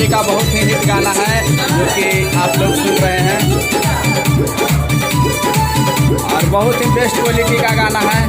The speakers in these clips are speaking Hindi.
जी का बहुत ही हिट गाना है जो कि आप लोग सुन रहे हैं और बहुत ही बेस्ट क्वालिटी का गाना है।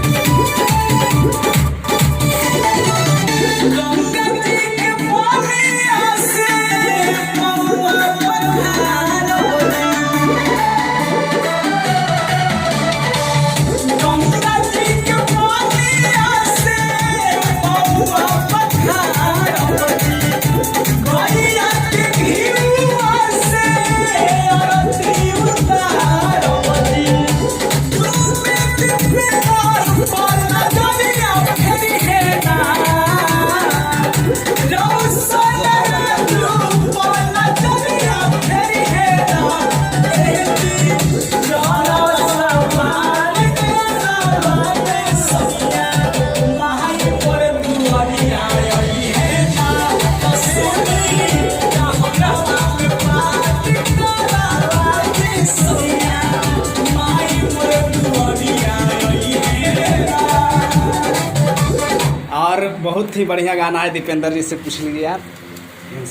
और बहुत ही बढ़िया गाना है, दीपेंद्र जी से पूछ लीजिए आप।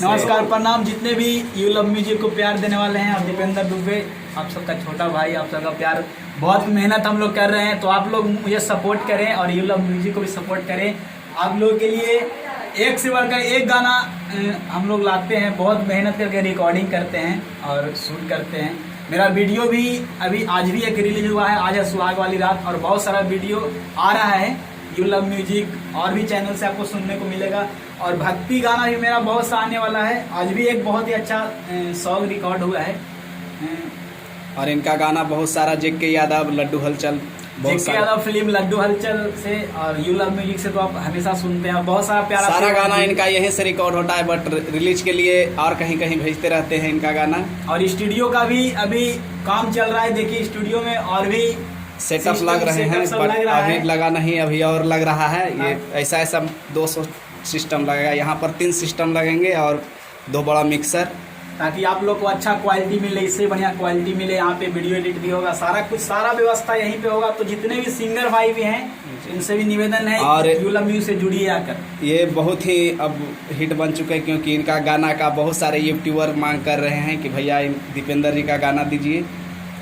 नमस्कार, प्रणाम। जितने भी यू लव म्यूजिक को प्यार देने वाले हैं, और दीपेंद्र दुबे आप सबका छोटा भाई, आप सबका प्यार, बहुत मेहनत हम लोग कर रहे हैं, तो आप लोग मुझे सपोर्ट करें और यू लव म्यूजिक को भी सपोर्ट करें। आप लोगों के लिए एक से बढ़कर एक गाना हम लोग लाते हैं, बहुत मेहनत करके रिकॉर्डिंग करते हैं और शूट करते हैं। मेरा वीडियो भी अभी आज भी एक रिलीज हुआ है, आज है सुहाग वाली रात, और बहुत सारा वीडियो आ रहा है यू लव म्यूजिक और भी चैनल से आपको सुनने को मिलेगा। और भक्ति गाना भी मेरा बहुत सा आने वाला है, आज भी एक बहुत ही अच्छा सॉन्ग रिकॉर्ड हुआ है। और इनका गाना बहुत सारा जेके यादव, लड्डू हलचल, जेके यादव फिल्म लड्डू हलचल से और यू लव म्यूजिक से तो आप हमेशा सुनते हैं, बहुत सारा प्यारा सारा गाना इनका यहीं से रिकॉर्ड होता है, बट रिलीज के लिए और कहीं कहीं भेजते रहते हैं इनका गाना। और स्टूडियो का भी अभी काम चल रहा है, देखिए स्टूडियो में और भी सेटअप लग रहे हैं, बट अभी लगा नहीं, अभी और लग रहा है। ये ऐसा ऐसा 200 सिस्टम लगेगा, यहाँ पर 3 सिस्टम लगेंगे और 2 बड़ा मिक्सर, ताकि आप लोग को अच्छा क्वालिटी मिले, इससे बढ़िया क्वालिटी मिले। यहाँ पे वीडियो एडिट भी होगा, सारा कुछ, सारा व्यवस्था यहीं पे होगा। तो जितने भी सिंगर भाई भी हैं, इनसे भी निवेदन है और यू लव म्यूजिक से जुड़िए आकर। ये बहुत ही अब हिट बन चुके हैं, क्योंकि इनका गाना का बहुत सारे यूट्यूबर मांग कर रहे हैं कि भैया दीपेंद्र जी का गाना दीजिए,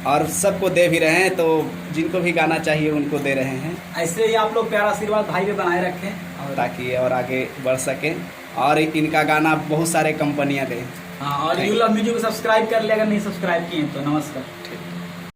और सबको दे भी रहे हैं, तो जिनको भी गाना चाहिए उनको दे रहे हैं। ऐसे ही आप लोग प्यारा आशीर्वाद भाई पे बनाए रखें, और ताकि और आगे बढ़ सकें, और इनका गाना बहुत सारे कंपनियां दें। हाँ, और यू लव म्यूजिक को सब्सक्राइब कर ले अगर नहीं सब्सक्राइब किए तो। नमस्कार।